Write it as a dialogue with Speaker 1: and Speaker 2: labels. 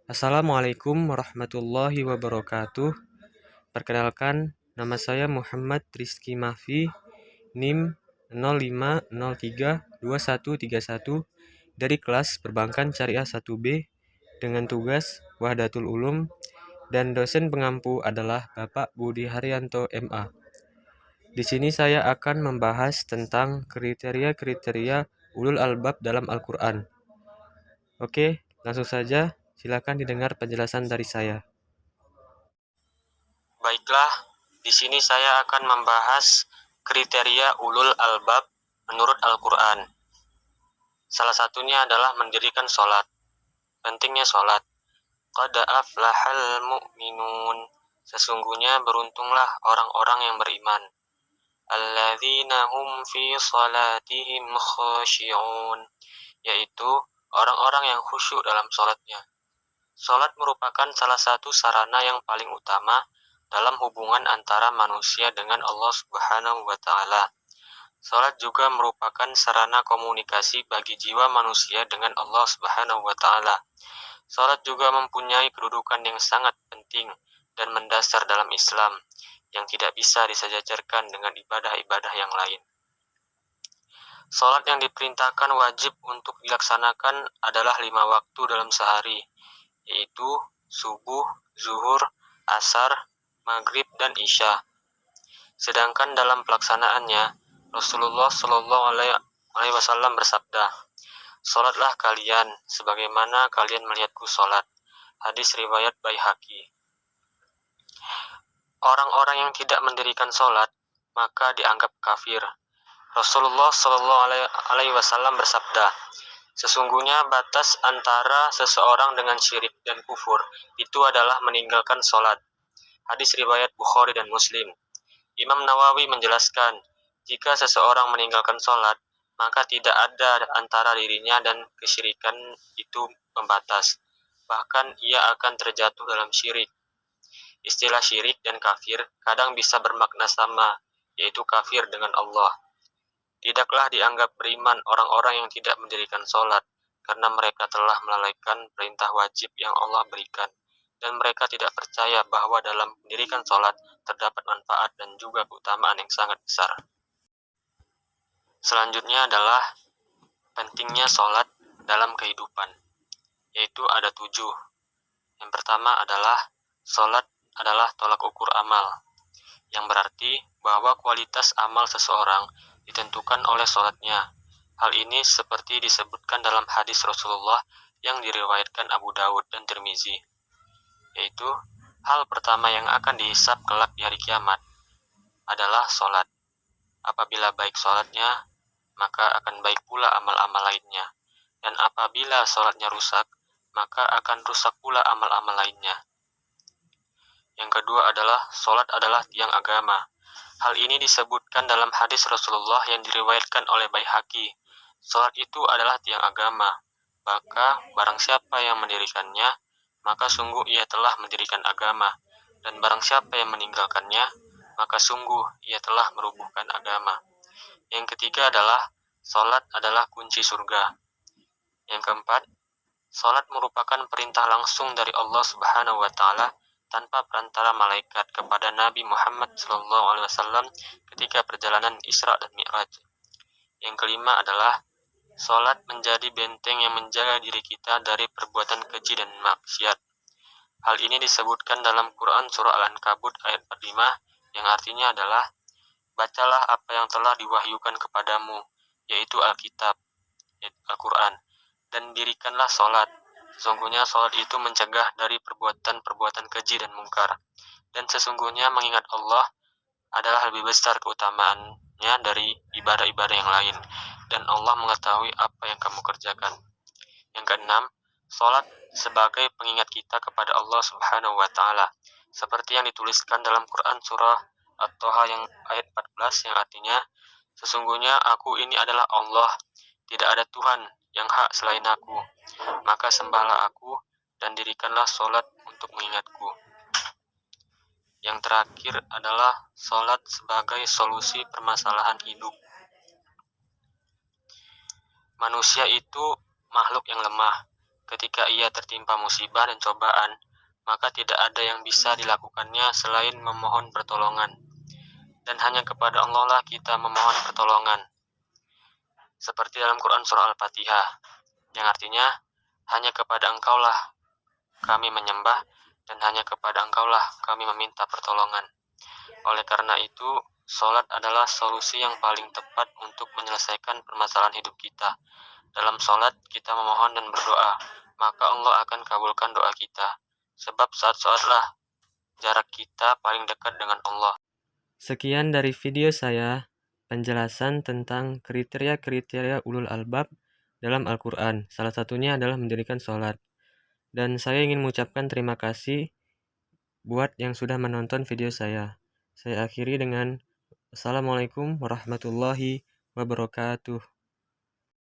Speaker 1: Assalamualaikum warahmatullahi wabarakatuh. Perkenalkan, nama saya Muhammad Rizky Mahfi, NIM 05032131 dari kelas Perbankan Syariah 1B dengan tugas Wahdatul Ulum dan dosen pengampu adalah Bapak Budi Haryanto MA. Di sini saya akan membahas tentang kriteria-kriteria ulul albab dalam Al-Quran. Oke, langsung saja. Silakan didengar penjelasan dari saya. Baiklah, di sini saya akan membahas kriteria ulul albab menurut Al-Quran. Salah satunya adalah mendirikan sholat. Pentingnya sholat. Qad aflahal mu'minun. Sesungguhnya beruntunglah orang-orang yang beriman. Alladzina hum fi salatihim khashi'un. Yaitu orang-orang yang khusyuk dalam sholatnya. Sholat merupakan salah satu sarana yang paling utama dalam hubungan antara manusia dengan Allah Subhanahu wa Ta'ala. Sholat juga merupakan sarana komunikasi bagi jiwa manusia dengan Allah Subhanahu wa Ta'ala. Sholat juga mempunyai kedudukan yang sangat penting dan mendasar dalam Islam, yang tidak bisa disejajarkan dengan ibadah-ibadah yang lain. Sholat yang diperintahkan wajib untuk dilaksanakan adalah 5 waktu dalam sehari, yaitu subuh, zuhur, asar, maghrib, dan isya. Sedangkan dalam pelaksanaannya, Rasulullah Shallallahu Alaihi Wasallam bersabda, "Sholatlah kalian sebagaimana kalian melihatku sholat." Hadis riwayat Baihaqi. Orang-orang yang tidak mendirikan sholat maka dianggap kafir. Rasulullah Shallallahu Alaihi Wasallam bersabda, "Sesungguhnya batas antara seseorang dengan syirik dan kufur itu adalah meninggalkan sholat." Hadis riwayat Bukhari dan Muslim. Imam Nawawi menjelaskan, jika seseorang meninggalkan sholat, maka tidak ada antara dirinya dan kesyirikan itu pembatas. Bahkan ia akan terjatuh dalam syirik. Istilah syirik dan kafir kadang bisa bermakna sama, yaitu kafir dengan Allah. Tidaklah dianggap beriman orang-orang yang tidak mendirikan sholat, karena mereka telah melalaikan perintah wajib yang Allah berikan, dan mereka tidak percaya bahwa dalam mendirikan sholat terdapat manfaat dan juga keutamaan yang sangat besar. Selanjutnya adalah pentingnya sholat dalam kehidupan, yaitu ada 7. Yang pertama adalah sholat adalah tolak ukur amal, yang berarti bahwa kualitas amal seseorang ditentukan oleh sholatnya. Hal ini seperti disebutkan dalam hadis Rasulullah yang diriwayatkan Abu Dawud dan Tirmizi, yaitu hal pertama yang akan dihisab kelak di hari kiamat adalah sholat. Apabila baik sholatnya, maka akan baik pula amal-amal lainnya. Dan apabila sholatnya rusak, maka akan rusak pula amal-amal lainnya. Yang kedua adalah sholat adalah tiang agama. Hal ini disebutkan dalam hadis Rasulullah yang diriwayatkan oleh Baihaqi. Sholat itu adalah tiang agama. Maka barang siapa yang mendirikannya, maka sungguh ia telah mendirikan agama. Dan barang siapa yang meninggalkannya, maka sungguh ia telah merubuhkan agama. Yang ketiga adalah sholat adalah kunci surga. Yang keempat, sholat merupakan perintah langsung dari Allah Subhanahu wa Ta'ala tanpa perantara malaikat kepada Nabi Muhammad SAW ketika perjalanan Isra dan Mi'raj. Yang kelima adalah sholat menjadi benteng yang menjaga diri kita dari perbuatan keji dan maksiat. Hal ini disebutkan dalam Quran Surah Al-Ankabut ayat 45, yang artinya adalah, "Bacalah apa yang telah diwahyukan kepadamu, yaitu Alkitab, yaitu Al-Quran, dan dirikanlah sholat. Sesungguhnya sholat itu mencegah dari perbuatan-perbuatan keji dan mungkar. Dan sesungguhnya mengingat Allah adalah lebih besar keutamaannya dari ibadah-ibadah yang lain. Dan Allah mengetahui apa yang kamu kerjakan." Yang keenam, sholat sebagai pengingat kita kepada Allah Subhanahu wa Ta'ala, seperti yang dituliskan dalam Quran Surah At-Toha yang ayat 14, yang artinya, "Sesungguhnya aku ini adalah Allah, tidak ada Tuhan yang hak selain aku, maka sembahlah aku dan dirikanlah sholat untuk mengingatku." Yang terakhir adalah sholat sebagai solusi permasalahan hidup. Manusia itu makhluk yang lemah, ketika ia tertimpa musibah dan cobaan, maka tidak ada yang bisa dilakukannya selain memohon pertolongan. Dan hanya kepada Allah lah kita memohon pertolongan. Seperti dalam Quran surah Al-Fatihah, yang artinya, hanya kepada Engkaulah kami menyembah, dan hanya kepada Engkaulah kami meminta pertolongan. Oleh karena itu, sholat adalah solusi yang paling tepat untuk menyelesaikan permasalahan hidup kita. Dalam sholat, kita memohon dan berdoa, maka Allah akan kabulkan doa kita. Sebab saat sholatlah jarak kita paling dekat dengan Allah.
Speaker 2: Sekian dari video saya, penjelasan tentang kriteria-kriteria ulul albab dalam Al-Quran. Salah satunya adalah mendirikan sholat. Dan saya ingin mengucapkan terima kasih buat yang sudah menonton video saya. Saya akhiri dengan Assalamualaikum warahmatullahi wabarakatuh.